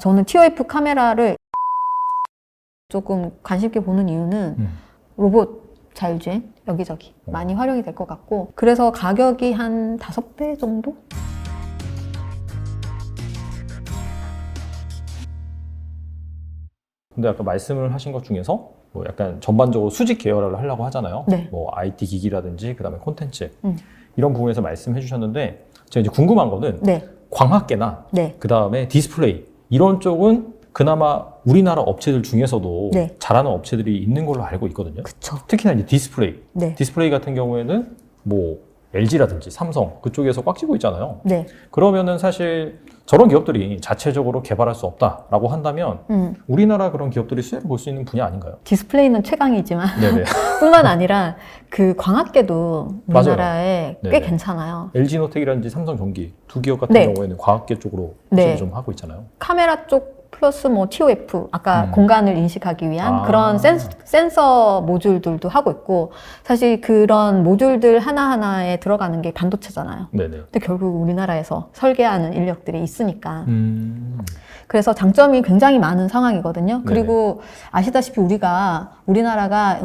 저는 TOF 카메라를 조금 관심 있게 보는 이유는 로봇 자율주행 여기저기 많이 활용이 될 것 같고, 그래서 가격이 한 5배 정도? 근데 아까 말씀을 하신 것 중에서 뭐 약간 전반적으로 수직 계열화를 하려고 하잖아요. 네. 뭐 IT 기기라든지 그다음에 콘텐츠 이런 부분에서 말씀해 주셨는데, 제가 이제 궁금한 거는 네. 광학계나 네. 그다음에 디스플레이 이런 쪽은 그나마 우리나라 업체들 중에서도 네. 잘하는 업체들이 있는 걸로 알고 있거든요. 그쵸. 특히나 이제 디스플레이. 네. 디스플레이 같은 경우에는 뭐 LG라든지 삼성 그쪽에서 꽉 쥐고 있잖아요. 네. 그러면은 사실 저런 기업들이 자체적으로 개발할 수 없다라고 한다면 우리나라 그런 기업들이 수혜를 볼 수 있는 분야 아닌가요? 디스플레이는 최강이지만 네네. 뿐만 아니라 그 광학계도 우리나라에 꽤 네네. 괜찮아요. LG노텍이라든지 삼성전기 두 기업 같은 네. 경우에는 과학계 쪽으로 네. 좀 하고 있잖아요. 카메라 쪽 플러스 뭐 TOF, 아까 공간을 인식하기 위한 그런 센서 모듈들도 하고 있고, 사실 그런 모듈들 하나하나에 들어가는 게 반도체잖아요. 네네. 근데 결국 우리나라에서 설계하는 인력들이 있으니까. 그래서 장점이 굉장히 많은 상황이거든요. 그리고 아시다시피 우리나라가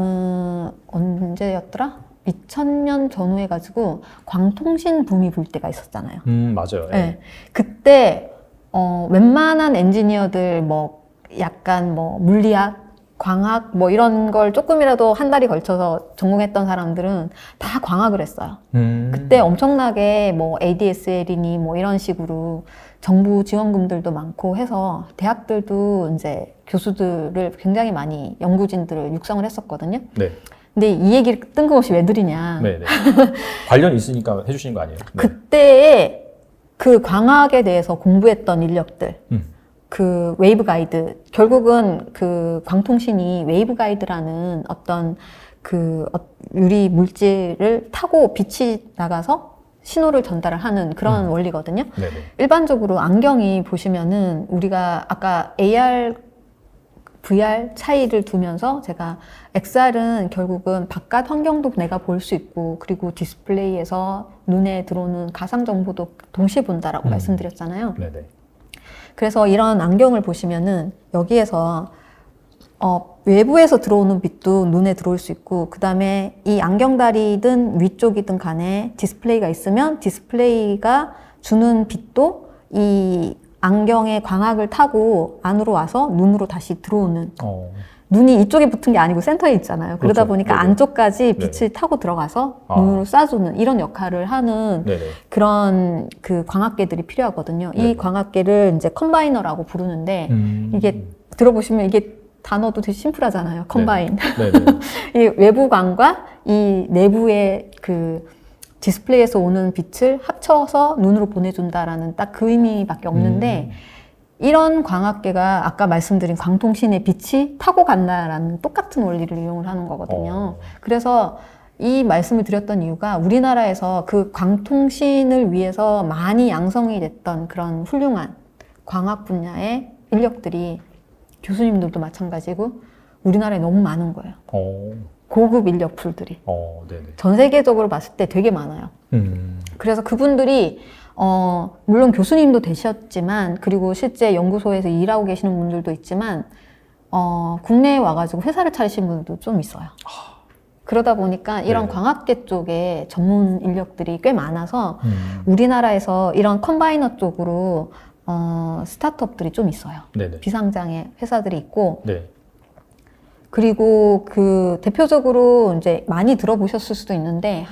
언제였더라? 2000년 전후에 가지고 광통신 붐이 불 때가 있었잖아요. 맞아요. 네. 그때 웬만한 엔지니어들 뭐 약간 뭐 물리학, 광학 뭐 이런 걸 조금이라도 한 달이 걸쳐서 전공했던 사람들은 다 광학을 했어요. 그때 엄청나게 뭐 ADSL이니 뭐 이런 식으로 정부 지원금들도 많고 해서 대학들도 이제 교수들을 굉장히 많이, 연구진들을 육성을 했었거든요. 네. 근데 이 얘기를 뜬금없이 왜 드리냐. 네네. 관련 있으니까 해주시는 거 아니에요? 네. 그때에 그 광학에 대해서 공부했던 인력들, 그 웨이브 가이드, 결국은 그 광통신이 웨이브 가이드라는 어떤 그 유리 물질을 타고 빛이 나가서 신호를 전달을 하는 그런 원리거든요. 네네. 일반적으로 안경이 보시면은 우리가 아까 AR, VR 차이를 두면서 제가 XR은 결국은 바깥 환경도 내가 볼 수 있고, 그리고 디스플레이에서 눈에 들어오는 가상 정보도 동시에 본다라고 말씀드렸잖아요. 네네. 그래서 이런 안경을 보시면은 여기에서 외부에서 들어오는 빛도 눈에 들어올 수 있고, 그 다음에 이 안경다리든 위쪽이든 간에 디스플레이가 있으면 디스플레이가 주는 빛도 이 안경의 광학을 타고 안으로 와서 눈으로 다시 들어오는, 눈이 이쪽에 붙은 게 아니고 센터에 있잖아요. 그러다 그렇죠. 보니까 네네. 안쪽까지 빛을 타고 들어가서 눈으로 쏴주는 이런 역할을 하는 네네. 그런 그 광학계들이 필요하거든요. 네네. 이 광학계를 이제 컴바이너라고 부르는데, 이게 들어보시면 이게 단어도 되게 심플하잖아요. 컴바인. 네네. 이 외부광과 이 내부의 그 디스플레이에서 오는 빛을 합쳐서 눈으로 보내준다라는 딱 그 의미밖에 없는데, 이런 광학계가 아까 말씀드린 광통신의 빛이 타고 간다라는 똑같은 원리를 이용을 하는 거거든요. 그래서 이 말씀을 드렸던 이유가 우리나라에서 그 광통신을 위해서 많이 양성이 됐던 그런 훌륭한 광학 분야의 인력들이, 교수님들도 마찬가지고 우리나라에 너무 많은 거예요. 고급 인력 풀들이. 네네. 전 세계적으로 봤을 때 되게 많아요. 그래서 그분들이 물론 교수님도 되셨지만, 그리고 실제 연구소에서 일하고 계시는 분들도 있지만, 국내에 와가지고 회사를 차리신 분들도 좀 있어요. 그러다 보니까 이런 네. 광학계 쪽에 전문 인력들이 꽤 많아서 우리나라에서 이런 컴바이너 쪽으로 스타트업들이 좀 있어요. 네네. 비상장의 회사들이 있고, 네. 그리고 그 대표적으로 이제 많이 들어보셨을 수도 있는데,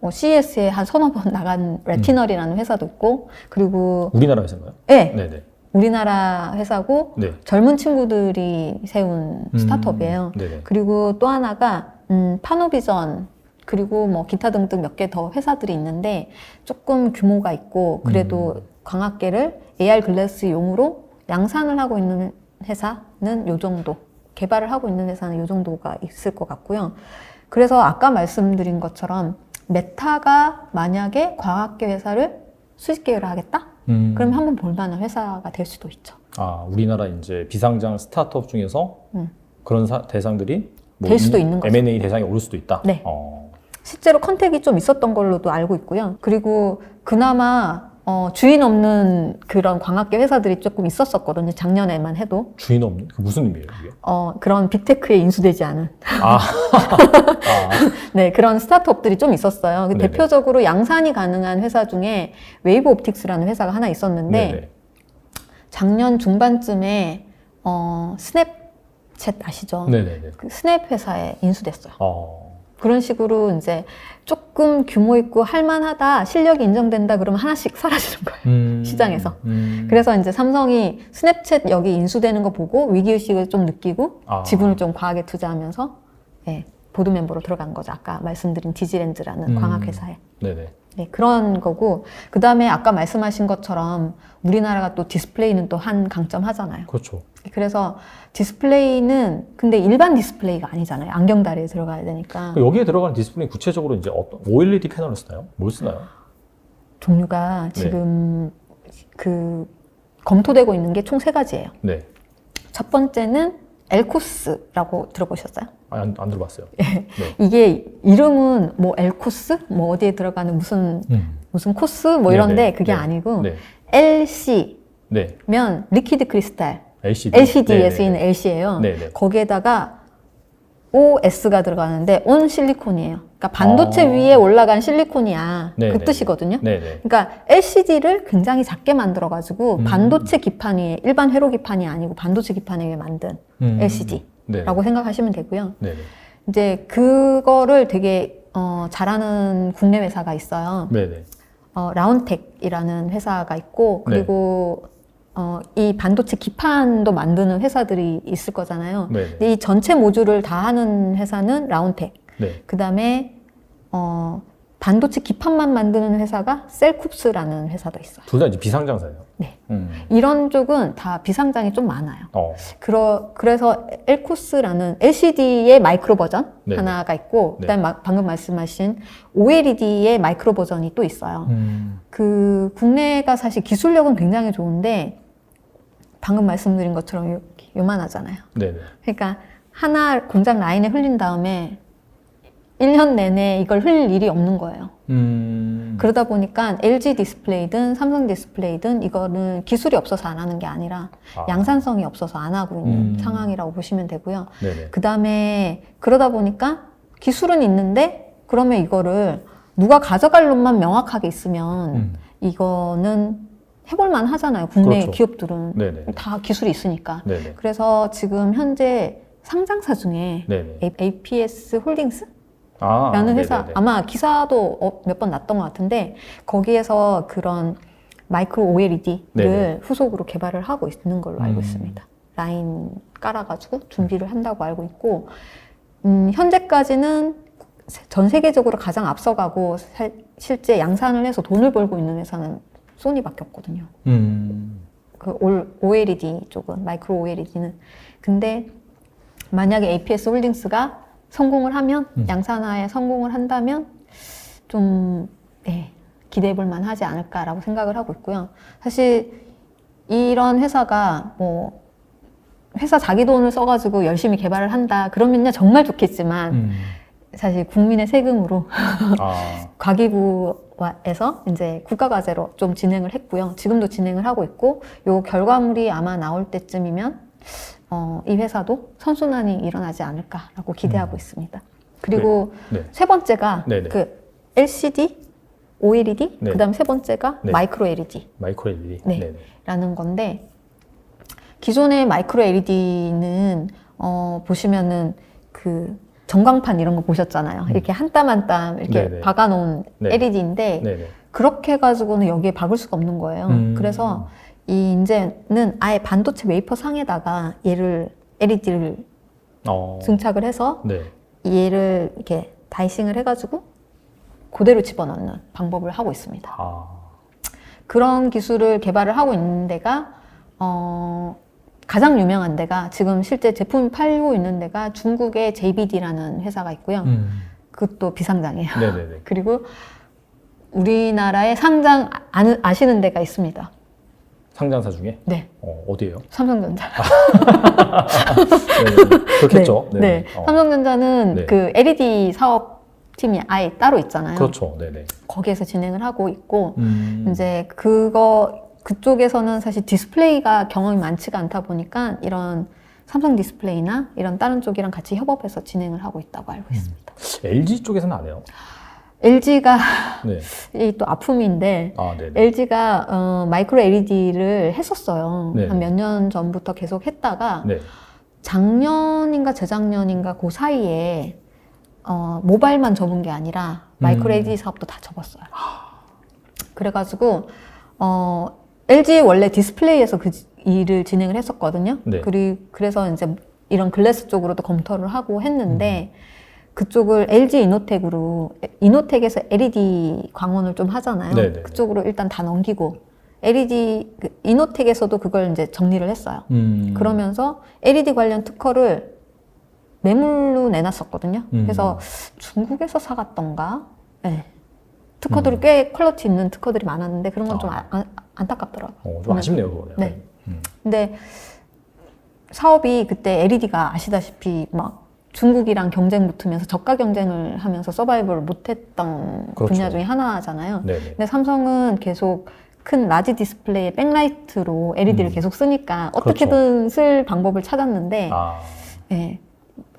CES에 한 서너 번 나간 레티널이라는 회사도 있고, 그리고 우리나라 회사인가요? 네, 네네. 우리나라 회사고 네. 젊은 친구들이 세운 스타트업이에요. 네네. 그리고 또 하나가 파노비전, 그리고 뭐 기타 등등 몇 개 더 회사들이 있는데 조금 규모가 있고, 그래도 광학계를 AR 글래스용으로 양산을 하고 있는 회사는 요 정도, 개발을 하고 있는 회사는 요 정도가 있을 것 같고요. 그래서 아까 말씀드린 것처럼 메타가 만약에 과학계 회사를 수직 계열화하겠다? 그럼 한번 볼만한 회사가 될 수도 있죠. 우리나라 이제 비상장 스타트업 중에서 그런 대상들이 될 수도 있는 거죠. M&A 대상에 오를 수도 있다? 네. 실제로 컨택이 좀 있었던 걸로도 알고 있고요. 그리고 그나마 주인 없는 그런 광학계 회사들이 조금 있었었거든요. 작년에만 해도. 주인 없는? 그 무슨 의미예요, 이게? 그런 빅테크에 인수되지 않은. 아. 네, 그런 스타트업들이 좀 있었어요. 네네. 대표적으로 양산이 가능한 회사 중에 웨이브 옵틱스라는 회사가 하나 있었는데, 네네. 작년 중반쯤에, 스냅챗 아시죠? 네네네. 그 스냅 회사에 인수됐어요. 어. 그런 식으로 이제 조금 규모 있고 할만하다, 실력이 인정된다 그러면 하나씩 사라지는 거예요. 시장에서. 그래서 이제 삼성이 스냅챗 여기 인수되는 거 보고 위기의식을 좀 느끼고 지분을 좀 과하게 투자하면서 네, 보드 멤버로 들어간 거죠. 아까 말씀드린 디지렌즈라는 광학회사에. 네네. 네, 그런 거고 그 다음에 아까 말씀하신 것처럼 우리나라가 또 디스플레이는 또 한 강점 하잖아요. 그렇죠. 그래서 디스플레이는 근데 일반 디스플레이가 아니잖아요. 안경다리에 들어가야 되니까. 여기에 들어가는 디스플레이 구체적으로 이제 어떤 OLED 패널을 쓰나요? 뭘 쓰나요? 종류가 네. 지금 그 검토되고 있는 게 총 3가지예요. 네. 첫 번째는 엘코스라고 들어보셨어요? 안 들어봤어요. 네. 이게 이름은 뭐 엘코스? 뭐 어디에 들어가는 무슨 코스? 뭐 이런데 네네. 그게 네. 아니고 네. LC면 네. 리퀴드 크리스탈 LCD. LCD에 네네. 쓰이는 LC예요. 네네. 거기에다가 OS가 들어가는데 온 실리콘이에요. 그러니까 반도체 위에 올라간 실리콘이야. 네네. 그 뜻이거든요. 네네. 그러니까 LCD를 굉장히 작게 만들어가지고 반도체 기판 위에 일반 회로 기판이 아니고 반도체 기판 위에 만든 LCD라고 네네. 생각하시면 되고요. 네네. 이제 그거를 되게 잘하는 국내 회사가 있어요. 네네. 라운텍이라는 회사가 있고 그리고 이 반도체 기판도 만드는 회사들이 있을 거잖아요. 네네. 근데 이 전체 모듈을 다 하는 회사는 라운텍. 네. 그 다음에 반도체 기판만 만드는 회사가 셀쿱스라는 회사도 있어요. 둘 다 이제 비상장사예요. 네. 음. 이런 쪽은 다 비상장이 좀 많아요. 어. 그래서 엘코스라는 LCD의 마이크로 버전 네네. 하나가 있고 네. 그다음에 방금 말씀하신 OLED의 마이크로 버전이 또 있어요. 그 국내가 사실 기술력은 굉장히 좋은데 방금 말씀드린 것처럼 요만하잖아요. 네네. 그러니까 하나 공장 라인에 흘린 다음에 1년 내내 이걸 흘릴 일이 없는 거예요. 그러다 보니까 LG 디스플레이든 삼성 디스플레이든 이거는 기술이 없어서 안 하는 게 아니라 양산성이 없어서 안 하고 있는 상황이라고 보시면 되고요. 네네. 그 다음에 그러다 보니까 기술은 있는데 그러면 이거를 누가 가져갈 놈만 명확하게 있으면 이거는 해볼만 하잖아요. 국내 그렇죠. 기업들은 네네. 다 기술이 있으니까. 네네. 그래서 지금 현재 상장사 중에 네네. APS 홀딩스? 아, 라는 회사 네네네. 아마 기사도 몇 번 났던 것 같은데 거기에서 그런 마이크로 OLED를 네네. 후속으로 개발을 하고 있는 걸로 알고 있습니다. 라인 깔아가지고 준비를 한다고 알고 있고 현재까지는 전 세계적으로 가장 앞서가고 실제 양산을 해서 돈을 벌고 있는 회사는 소니밖에 없거든요. 그 OLED 쪽은 마이크로 OLED는 근데 만약에 APS 홀딩스가 성공을 하면 양산화에 성공을 한다면 좀 기대해 볼 만하지 않을까라고 생각을 하고 있고요. 사실 이런 회사가 뭐 회사 자기 돈을 써가지고 열심히 개발을 한다 그러면요 정말 좋겠지만 사실 국민의 세금으로 과기부에서 이제 국가과제로 좀 진행을 했고요. 지금도 진행을 하고 있고 요 결과물이 아마 나올 때쯤이면 이 회사도 선순환이 일어나지 않을까라고 기대하고 있습니다. 그리고 네. 세 번째가 네네. 그 LCD, OLED, 네. 그다음 세 번째가 네. 마이크로 LED 마이크로 LED. 네. 네네. 라는 건데 기존의 마이크로 LED는 보시면은 그 전광판 이런 거 보셨잖아요. 이렇게 한 땀 한 땀 이렇게 네네. 박아놓은 네. LED인데 네네. 그렇게 해가지고는 여기에 박을 수가 없는 거예요. 그래서 이제는 아예 반도체 웨이퍼 상에다가 얘를 LED를 증착을 해서 네. 얘를 이렇게 다이싱을 해가지고 그대로 집어넣는 방법을 하고 있습니다. 그런 기술을 개발을 하고 있는 데가 가장 유명한 데가 지금 실제 제품 팔고 있는 데가 중국의 JBD라는 회사가 있고요. 그것도 비상장이에요. 네네네. 그리고 우리나라에 상장 아시는 데가 있습니다. 상장사 중에? 네. 어디예요? 삼성전자. 네, 그렇겠죠. 네. 삼성전자는 네. 그 LED 사업 팀이 아예 따로 있잖아요. 그렇죠. 네네. 거기에서 진행을 하고 있고 이제 그쪽에서는 사실 디스플레이가 경험이 많지가 않다 보니까 이런 삼성 디스플레이나 이런 다른 쪽이랑 같이 협업해서 진행을 하고 있다고 알고 있습니다. LG 쪽에서는 안 해요? LG가 네. 이 또 아픔인데 네네. LG가 마이크로 LED를 했었어요. 네. 한 몇 년 전부터 계속 했다가 네. 작년인가 재작년인가 그 사이에 모바일만 접은 게 아니라 마이크로 LED 사업도 다 접었어요. 그래가지고 LG 원래 디스플레이에서 그 일을 진행을 했었거든요. 네. 그래서 이제 이런 글래스 쪽으로도 검토를 하고 했는데 그쪽을 LG 이노텍에서 LED 광원을 좀 하잖아요. 네네네. 그쪽으로 일단 다 넘기고 이노텍에서도 그걸 이제 정리를 했어요. 그러면서 LED 관련 특허를 매물로 내놨었거든요. 그래서 중국에서 사갔던가, 네. 특허들이 꽤 퀄리티 있는 특허들이 많았는데 그런 건 좀 안타깝더라고요. 좀 아쉽네요, 그거는. 네. 근데 사업이 그때 LED가 아시다시피 막 중국이랑 경쟁 붙으면서 저가 경쟁을 하면서 서바이벌을 못했던 그렇죠. 분야 중에 하나잖아요. 네네. 근데 삼성은 계속 큰 라지 디스플레이에 백라이트로 LED를 계속 쓰니까 어떻게든 쓸 방법을 찾았는데 네.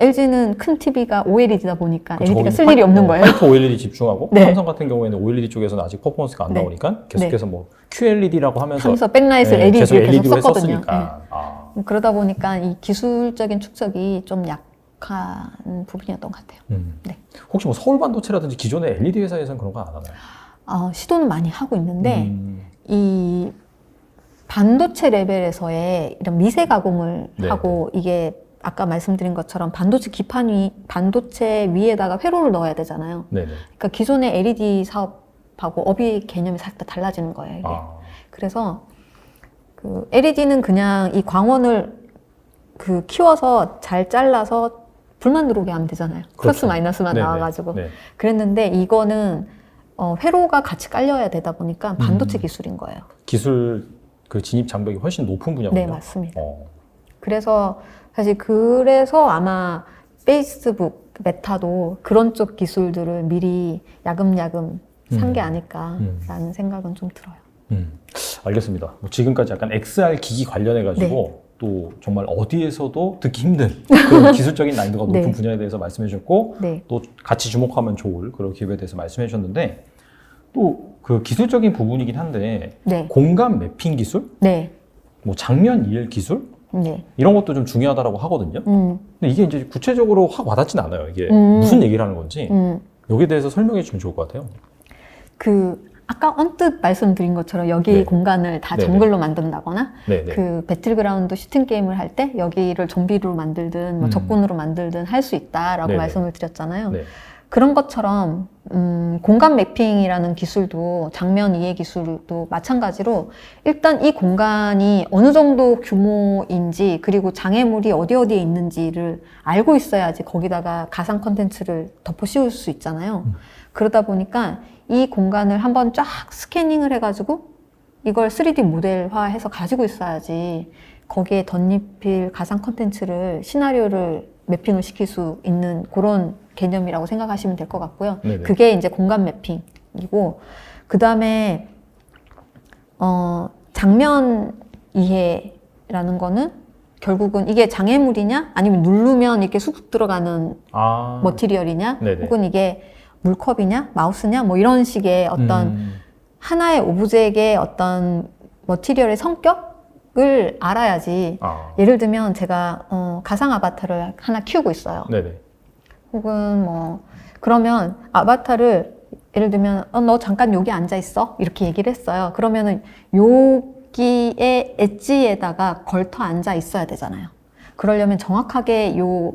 LG는 큰 TV가 OLED다 보니까 LED가 쓸 일이 없는 거예요. 화이트 OLED 집중하고 네. 삼성 같은 경우에는 OLED 쪽에서는 아직 퍼포먼스가 안 네. 나오니까 계속해서 뭐 QLED라고 하면서 백라이트를 계속 LED를 계속 LED로 썼거든요. 썼으니까. 그러다 보니까 이 기술적인 축적이 좀 약한 부분이었던 것 같아요. 네. 혹시 뭐 서울반도체라든지 기존의 LED 회사에서는 그런 거 안 하나요? 시도는 많이 하고 있는데 이 반도체 레벨에서의 이런 미세 가공을 네. 하고 이게 아까 말씀드린 것처럼 반도체 위에다가 회로를 넣어야 되잖아요. 네네. 그러니까 기존의 LED 사업하고 업의 개념이 살짝 달라지는 거예요. 이게. 그래서 그 LED는 그냥 이 광원을 키워서 잘 잘라서 불만 들어오게 하면 되잖아요. 그렇죠. 플러스 마이너스만 네네. 나와가지고. 네. 그랬는데 이거는 회로가 같이 깔려야 되다 보니까 반도체 기술인 거예요. 기술 그 진입 장벽이 훨씬 높은 분야군요. 네, 맞습니다. 그래서 그래서 아마 페이스북, 메타도 그런 쪽 기술들을 미리 야금야금 산 게 아닐까라는 생각은 좀 들어요. 알겠습니다. 지금까지 약간 XR 기기 관련해가지고 네. 또 정말 어디에서도 듣기 힘든 그런 기술적인 난이도가 높은 네. 분야에 대해서 말씀해 주셨고 네. 또 같이 주목하면 좋을 그런 기업에 대해서 말씀해 주셨는데 또 그 기술적인 부분이긴 한데 네. 공간 매핑 기술, 네. 뭐 장면 이해 기술 네. 이런 것도 좀 중요하다고 하거든요. 근데 이게 이제 구체적으로 확 와닿진 않아요. 이게 무슨 얘기를 하는 건지 여기에 대해서 설명해 주면 좋을 것 같아요. 아까 언뜻 말씀드린 것처럼 여기 네. 공간을 다 네네. 정글로 만든다거나 네네. 배틀그라운드 슈팅 게임을 할 때 여기를 좀비로 만들든 뭐 적군으로 만들든 할 수 있다라고 네네. 말씀을 드렸잖아요. 네. 그런 것처럼 공간 매핑이라는 기술도 장면 이해 기술도 마찬가지로 일단 이 공간이 어느 정도 규모인지 그리고 장애물이 어디에 있는지를 알고 있어야지 거기다가 가상 컨텐츠를 덮어 씌울 수 있잖아요. 그러다 보니까 이 공간을 한번 쫙 스캐닝을 해가지고 이걸 3D 모델화해서 가지고 있어야지 거기에 덧입힐 가상 컨텐츠를 시나리오를 매핑을 시킬 수 있는 그런 개념이라고 생각하시면 될 것 같고요. 네네. 그게 이제 공간 매핑이고 그 다음에 장면 이해라는 거는 결국은 이게 장애물이냐 아니면 누르면 이렇게 쑥 들어가는 머티리얼이냐 네네. 혹은 이게 물컵이냐 마우스냐 뭐 이런 식의 어떤 하나의 오브젝의 어떤 머티리얼의 성격을 알아야지. 예를 들면 제가 가상 아바타를 하나 키우고 있어요. 네네. 혹은 뭐 그러면 아바타를 예를 들면 너 잠깐 여기 앉아 있어 이렇게 얘기를 했어요. 그러면은 여기에 엣지에다가 걸터 앉아 있어야 되잖아요. 그러려면 정확하게 요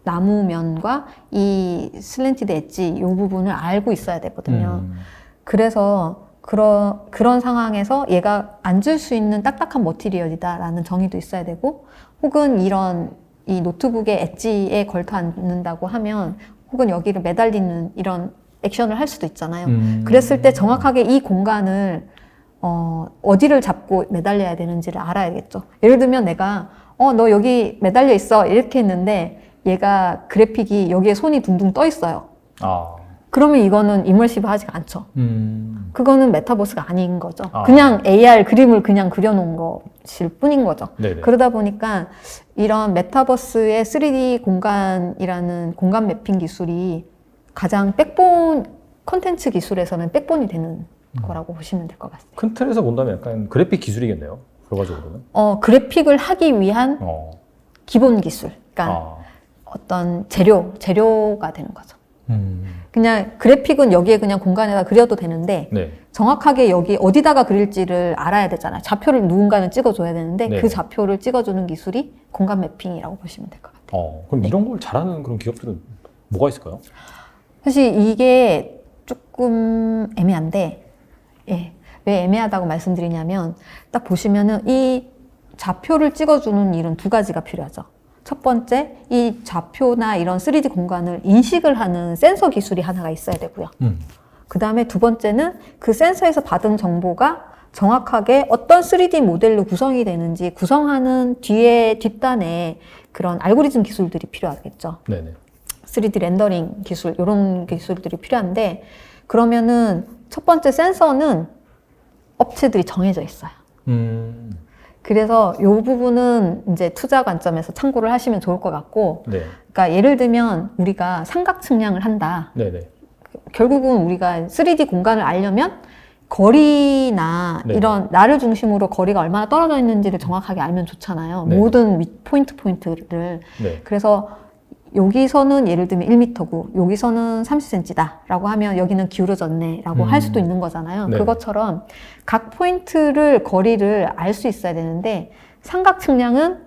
나무면과 이 슬랜티드 엣지 요 부분을 알고 있어야 되거든요. 그래서 그런 상황에서 얘가 앉을 수 있는 딱딱한 머티리얼이다라는 정의도 있어야 되고 혹은 이 노트북의 엣지에 걸터 앉는다고 하면 혹은 여기를 매달리는 이런 액션을 할 수도 있잖아요. 그랬을 때 정확하게 이 공간을 어디를 잡고 매달려야 되는지를 알아야겠죠. 예를 들면 내가 너 여기 매달려 있어 이렇게 했는데 얘가 그래픽이 여기에 손이 둥둥 떠 있어요. 그러면 이거는 이머시브 하지가 않죠. 그거는 메타버스가 아닌 거죠. 아. 그냥 AR 그림을 그냥 그려놓은 것일 뿐인 거죠. 네네. 그러다 보니까 이런 메타버스의 3D 공간이라는 공간 매핑 기술이 가장 백본 콘텐츠 기술에서는 백본이 되는 거라고 보시면 될 것 같습니다. 큰 틀에서 본다면 약간 그래픽 기술이겠네요. 결과적으로는. 그래픽을 하기 위한 기본 기술, 그러니까 아. 어떤 재료가 되는 거죠. 그냥 그래픽은 여기에 그냥 공간에다 그려도 되는데 네. 정확하게 여기 어디다가 그릴지를 알아야 되잖아요. 좌표를 누군가는 찍어줘야 되는데 네. 그 좌표를 찍어주는 기술이 공간 매핑이라고 보시면 될 것 같아요. 그럼 이런 걸 잘하는 그런 기업들은 뭐가 있을까요? 사실 이게 조금 애매한데, 예, 왜 애매하다고 말씀드리냐면 딱 보시면은 이 좌표를 찍어주는 일은 두 가지가 필요하죠. 첫 번째, 이 좌표나 이런 3D 공간을 인식을 하는 센서 기술이 하나가 있어야 되고요. 그 다음에 두 번째는 그 센서에서 받은 정보가 정확하게 어떤 3D 모델로 구성이 되는지 구성하는 뒷단에 그런 알고리즘 기술들이 필요하겠죠. 네네. 3D 렌더링 기술, 이런 기술들이 필요한데, 그러면은 첫 번째 센서는 업체들이 정해져 있어요. 그래서 이 부분은 이제 투자 관점에서 참고를 하시면 좋을 것 같고, 네. 그러니까 예를 들면 우리가 삼각 측량을 한다. 네네. 결국은 우리가 3D 공간을 알려면 거리나 네. 이런 나를 중심으로 거리가 얼마나 떨어져 있는지를 정확하게 알면 좋잖아요. 네. 모든 포인트를. 네. 그래서 여기서는 예를 들면 1m고 여기서는 30cm다 라고 하면 여기는 기울어졌네 라고 할 수도 있는 거잖아요. 네. 그것처럼 각 포인트를 거리를 알 수 있어야 되는데 삼각 측량은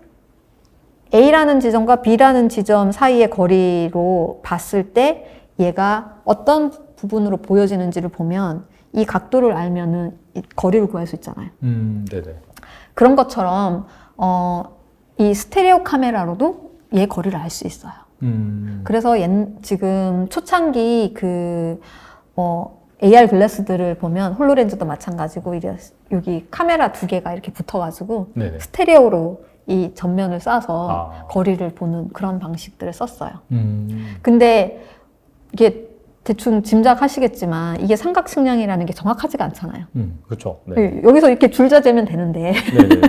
A라는 지점과 B라는 지점 사이의 거리로 봤을 때 얘가 어떤 부분으로 보여지는지를 보면 이 각도를 알면은 이 거리를 구할 수 있잖아요. 네네. 그런 것처럼 이 스테레오 카메라로도 얘 거리를 알 수 있어요. 그래서 지금 초창기 AR 글래스들을 보면 홀로렌즈도 마찬가지고 여기 카메라 두 개가 이렇게 붙어가지고 네네. 스테레오로 이 전면을 쏴서 아. 거리를 보는 그런 방식들을 썼어요. 근데 이게 대충 짐작하시겠지만 이게 삼각 측량이라는 게 정확하지가 않잖아요. 그렇죠. 네. 여기서 이렇게 줄자 재면 되는데 네네.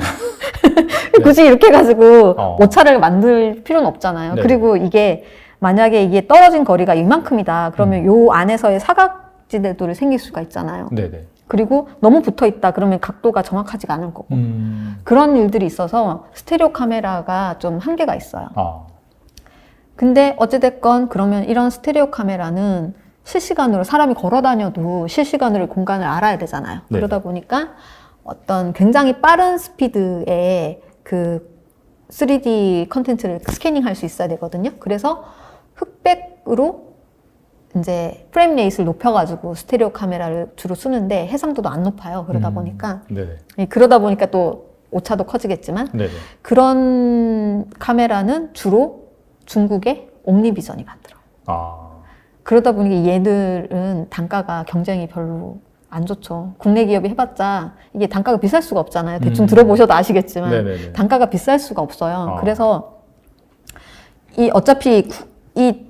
굳이 이렇게 해가지고 어. 오차를 만들 필요는 없잖아요. 네. 그리고 이게 만약에 이게 떨어진 거리가 이만큼이다. 그러면 요 안에서의 사각지대도 생길 수가 있잖아요. 네네. 그리고 너무 붙어 있다. 그러면 각도가 정확하지가 않을 거고. 그런 일들이 있어서 스테레오 카메라가 좀 한계가 있어요. 아. 근데 어찌됐건 그러면 이런 스테레오 카메라는 실시간으로 사람이 걸어 다녀도 실시간으로 공간을 알아야 되잖아요. 네. 그러다 보니까 어떤 굉장히 빠른 스피드의 그 3D 컨텐츠를 스캐닝 할 수 있어야 되거든요. 그래서 흑백으로 이제 프레임 레이트를 높여가지고 스테레오 카메라를 주로 쓰는데 해상도도 안 높아요. 그러다 보니까. 네네. 그러다 보니까 또 오차도 커지겠지만 네네. 그런 카메라는 주로 중국의 옴니비전이 만들어요. 아. 그러다 보니까 얘들은 단가가 경쟁이 별로 안 좋죠. 국내 기업이 해봤자 이게 단가가 비쌀 수가 없잖아요. 대충 들어보셔도 아시겠지만 네네네. 단가가 비쌀 수가 없어요. 아. 그래서 어차피 이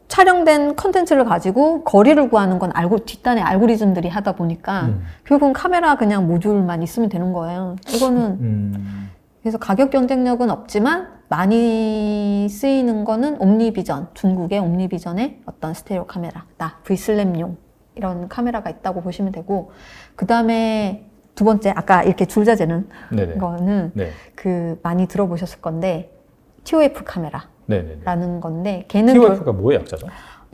촬영된 컨텐츠를 가지고 거리를 구하는 건 뒷단에 알고리즘들이 하다 보니까 결국은 카메라 그냥 모듈만 있으면 되는 거예요. 이거는 그래서 가격 경쟁력은 없지만 많이 쓰이는 거는 옴니비전, 중국의 옴니비전의 어떤 스테레오 카메라다. V슬램용 이런 카메라가 있다고 보시면 되고, 그 다음에 두 번째 아까 이렇게 줄자 재는 네네. 거는 네. 많이 들어보셨을 건데 TOF 카메라라는 네네. 건데 걔는 TOF가 뭐의 약자죠?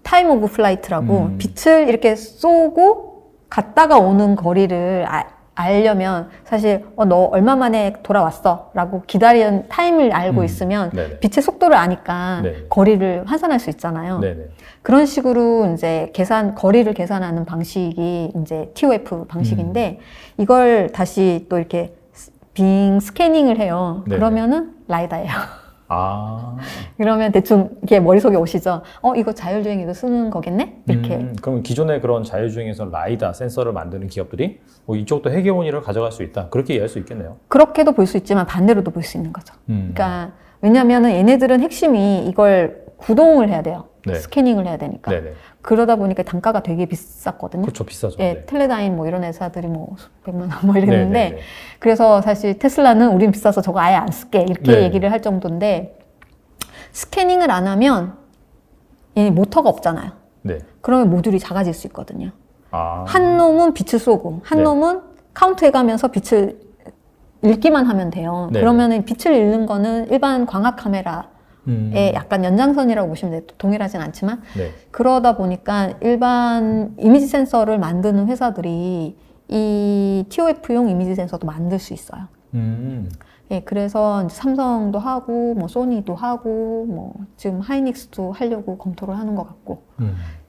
타임 오브 플라이트라고 빛을 이렇게 쏘고 갔다가 오는 거리를 알려면 사실 너 얼마 만에 돌아왔어 라고 기다리는 타임을 알고 있으면 네네. 빛의 속도를 아니까 네. 거리를 환산할 수 있잖아요. 네네. 그런 식으로 이제 거리를 계산하는 방식이 이제 TOF 방식인데 이걸 다시 또 이렇게 빙 스캐닝을 해요. 네네. 그러면은 라이다예요. 아. 그러면 대충 이게 머릿속에 오시죠? 이거 자율주행에도 쓰는 거겠네? 이렇게. 그럼 기존의 그런 자율주행에서 라이다 센서를 만드는 기업들이 이쪽도 해계원리를 가져갈 수 있다. 그렇게 이해할 수 있겠네요. 그렇게도 볼 수 있지만 반대로도 볼 수 있는 거죠. 그러니까 왜냐면은 얘네들은 핵심이 이걸 구동을 해야 돼요. 네. 스캐닝을 해야 되니까. 네네. 그러다 보니까 단가가 되게 비쌌거든요. 그렇죠, 비싸죠. 예, 네. 텔레다인 뭐 이런 회사들이 뭐 수백만 원 뭐 이랬는데 네네네. 그래서 사실 테슬라는 우린 비싸서 저거 아예 안 쓸게 이렇게 네. 얘기를 할 정도인데 스캐닝을 안 하면 이 모터가 없잖아요. 네. 그러면 모듈이 작아질 수 있거든요. 아. 한 놈은 빛을 쏘고 한 네. 놈은 카운트해가면서 빛을 읽기만 하면 돼요. 네네. 그러면은 빛을 읽는 거는 일반 광학 카메라의 음. 약간 연장선이라고 보시면 돼요. 동일하진 않지만 네. 그러다 보니까 일반 이미지 센서를 만드는 회사들이 이 TOF용 이미지 센서도 만들 수 있어요. 예, 그래서 이제 삼성도 하고 뭐 소니도 하고 뭐 지금 하이닉스도 하려고 검토를 하는 것 같고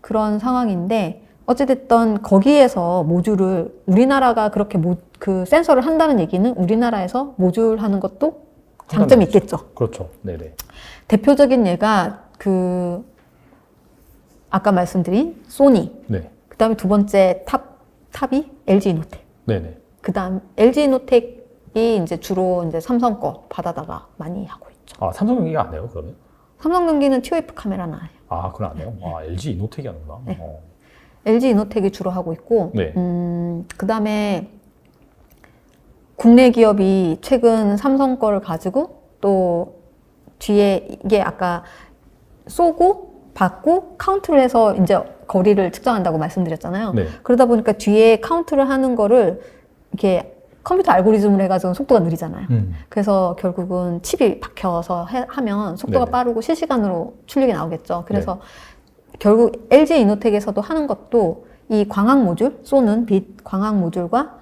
그런 상황인데 어찌됐든 거기에서 모듈을 우리나라가 그렇게 그 센서를 한다는 얘기는 우리나라에서 모듈 하는 것도 장점이 있겠죠. 그렇죠. 네네. 대표적인 예가 그 아까 말씀드린 소니, 네. 그다음에 두 번째 탑이 LG 이노텍. 네네. 그다음 LG 이노텍이 이제 주로 이제 삼성 거 받아다가 많이 하고 있죠. 아, 삼성전기가 안 해요, 그러면? 삼성전기는 TOF 카메라는 안 해요. 아, 그건 안 해요? 아, LG 이노텍이 하는구나. 네. LG 이노텍이 주로 하고 있고, 네. 그다음에 국내 기업이 최근 삼성 거를 가지고 또 뒤에 이게 아까 쏘고 받고 카운트를 해서 이제 거리를 측정한다고 말씀드렸잖아요. 네. 그러다 보니까 뒤에 카운트를 하는 거를 이렇게 컴퓨터 알고리즘을 해가지고 속도가 느리잖아요. 그래서 결국은 칩이 박혀서 하면 속도가 네네. 빠르고 실시간으로 출력이 나오겠죠. 그래서 결국 LG 이노텍에서도 하는 것도 이 광학 모듈, 쏘는 빛 광학 모듈과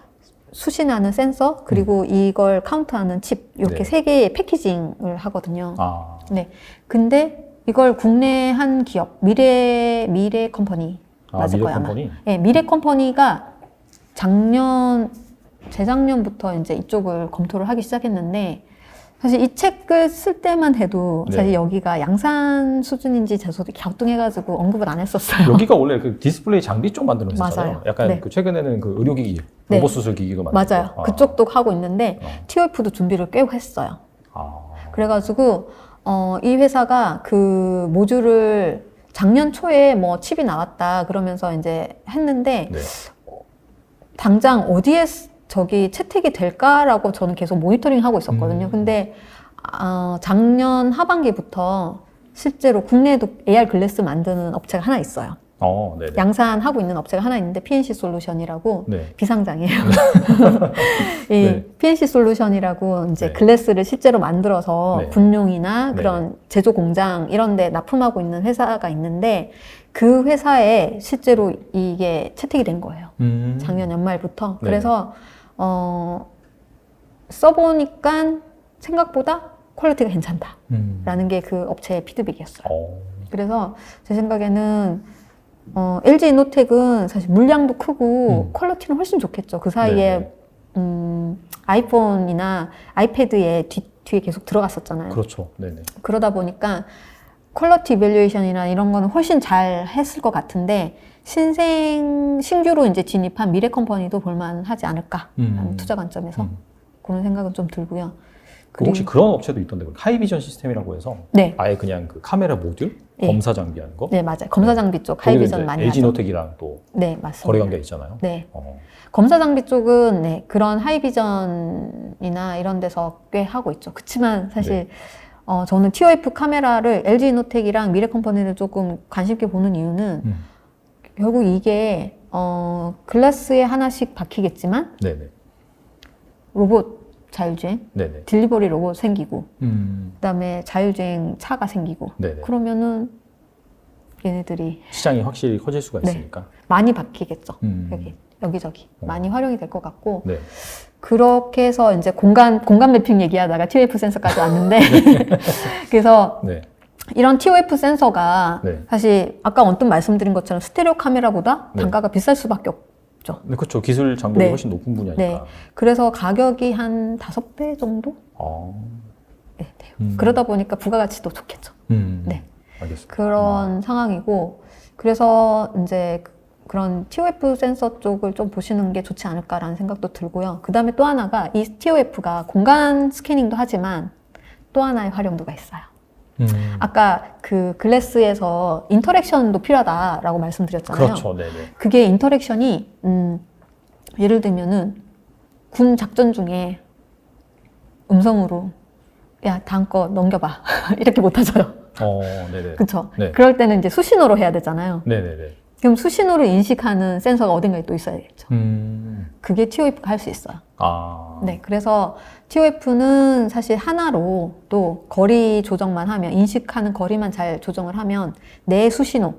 수신하는 센서 그리고 이걸 카운트하는 칩 이렇게 네. 세 개의 패키징을 하거든요. 아. 네. 근데 이걸 국내 한 기업 미래 컴퍼니 맞을 미래 거예요 아마. 컴퍼니? 네, 미래 컴퍼니가 재작년부터 이제 이쪽을 검토를 하기 시작했는데 사실 이 책을 쓸 때만 해도 네. 사실 여기가 양산 수준인지 저도 갸우뚱해가지고 언급을 안 했었어요. 여기가 원래 그 디스플레이 장비 쪽 만드는 회사잖아요. 맞아요. 약간 네. 그 최근에는 그 의료기기, 네. 로봇 수술 기기도 만들고. 맞아요. 그쪽도 하고 있는데 TOF도 준비를 꽤 했어요. 아. 그래가지고 이 회사가 그 모듈을 작년 초에 뭐 칩이 나왔다 그러면서 이제 했는데 네. 당장 어디에 저기 채택이 될까라고 저는 계속 모니터링 하고 있었거든요. 근데 작년 하반기부터 실제로 국내에도 AR 글래스 만드는 업체가 하나 있어요. 네네. 양산하고 있는 업체가 하나 있는데 PNC 솔루션이라고 네. 비상장이에요. 이 네. PNC 솔루션이라고 이제 네. 글래스를 실제로 만들어서 네. 군용이나 네. 그런 제조 공장 이런 데 납품하고 있는 회사가 있는데 그 회사에 실제로 이게 채택이 된 거예요. 작년 연말부터. 네. 그래서 써보니까 생각보다 퀄리티가 괜찮다라는 게 그 업체의 피드백이었어요. 그래서 제 생각에는 LG 이노텍은 사실 물량도 크고 퀄리티는 훨씬 좋겠죠. 그 사이에 아이폰이나 아이패드에 뒤에 계속 들어갔었잖아요. 그렇죠. 네네. 그러다 보니까 퀄리티 이밸류에이션이나 이런 거는 훨씬 잘 했을 것 같은데 신규로 이제 진입한 미래 컴퍼니도 볼만하지 않을까 투자 관점에서 그런 생각은 좀 들고요. 혹시 그런 업체도 있던데 하이비전 시스템이라고 해서 네. 아예 그냥 그 카메라 모듈 네. 검사 장비 하는 거? 네, 맞아요. 검사 장비 쪽 하이비전 많이 LG 하죠. 노텍이랑 또 네, 맞습니다. 거래 관계가 있잖아요. 네. 검사 장비 쪽은 네, 그런 하이비전이나 이런 데서 꽤 하고 있죠. 그렇지만 사실 저는 TOF 카메라를 LG 이노텍이랑 미래 컴퍼니를 조금 관심 있게 보는 이유는 결국 이게 글라스에 하나씩 박히겠지만 네네. 로봇 자율주행, 네네. 딜리버리 로봇 생기고 그다음에 자율주행 차가 생기고 네네. 그러면은 얘네들이 시장이 확실히 커질 수가 네. 있으니까. 많이 바뀌겠죠. 여기저기 많이 활용이 될 것 같고 네. 그렇게 해서 이제 공간 매핑 얘기하다가 TOF 센서까지 왔는데 그래서 네. 이런 TOF 센서가 네. 사실 아까 언뜻 말씀드린 것처럼 스테레오 카메라보다 네. 단가가 비쌀 수밖에 없죠. 네, 그렇죠. 기술 장벽이 네. 훨씬 높은 분야니까. 네. 그래서 가격이 한 5배 정도? 네, 돼요. 그러다 보니까 부가가치도 좋겠죠. 네. 알겠습니다. 그런 상황이고 그래서 이제 그런 TOF 센서 쪽을 좀 보시는 게 좋지 않을까라는 생각도 들고요. 그 다음에 또 하나가 이 TOF가 공간 스캐닝도 하지만 또 하나의 활용도가 있어요. 아까 그 글래스에서 인터랙션도 필요하다라고 말씀드렸잖아요. 그렇죠. 네네. 그게 인터랙션이 예를 들면은 군 작전 중에 음성으로 야 다음 거 넘겨봐 이렇게 못 하죠. 네네. 그렇죠. 네. 그럴 때는 이제 수신호로 해야 되잖아요. 네네네. 그럼 수신호를 인식하는 센서가 어딘가에 또 있어야겠죠. 그게 TOF가 할 수 있어요. 아. 네, 그래서 TOF는 사실 하나로 또 거리 조정만 하면, 인식하는 거리만 잘 조정을 하면 내 수신호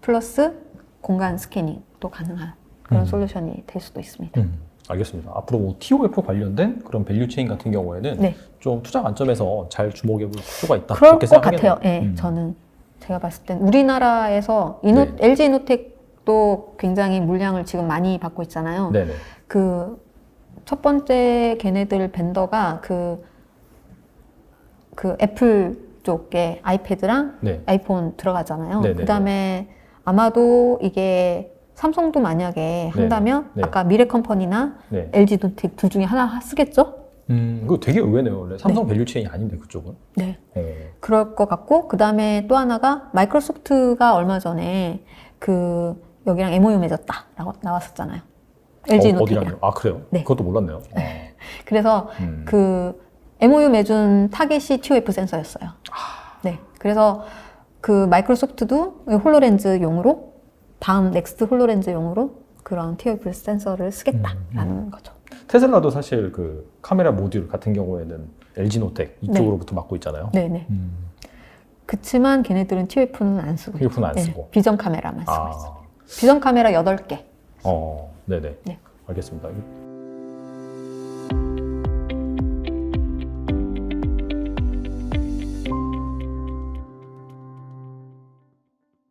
플러스 공간 스캐닝도 가능한 그런 솔루션이 될 수도 있습니다. 알겠습니다. 앞으로 뭐 TOF 관련된 그런 밸류체인 같은 경우에는 네. 좀 투자 관점에서 잘 주목해 볼 필요가 있다. 그럴 그렇게 것 같아요. 생각하겠네요. 네, 저는 제가 봤을 땐 우리나라에서 네. LG 이노텍도 굉장히 물량을 지금 많이 받고 있잖아요. 네네. 그 첫 번째 걔네들 벤더가 그 애플 쪽에 아이패드랑 네. 아이폰 들어가잖아요. 네네네. 그 다음에 아마도 이게 삼성도 만약에 한다면 네. 아까 미래컴퍼니나 네. LG 노텍 둘 중에 하나 쓰겠죠? 그거 되게 의외네요. 원래 삼성 밸류체인이 아닌데 그쪽은. 네. 그럴 것 같고, 그 다음에 또 하나가 마이크로소프트가 얼마 전에 그 여기랑 MOU 맺었다라고 나왔었잖아요. LG 노텍이랑. 어디랑요? 아 그래요? 네. 그것도 몰랐네요. 그래서 그 MOU 맺은 타겟이 TOF 센서였어요. 네. 그래서 그 마이크로소프트도 홀로렌즈용으로 다음 넥스트 홀로렌즈용으로 그런 TOF 센서를 쓰겠다라는 거죠. 테슬라도 사실 그 카메라 모듈 같은 경우에는 LG 노텍 이쪽으로부터 맡고 있잖아요. 네네. 그치만 걔네들은 TOF는 안 쓰고 TOF는 안 네, 쓰고. 비전 카메라만 쓰고 있어요. 비전 카메라 8개. 네네. 네. 알겠습니다.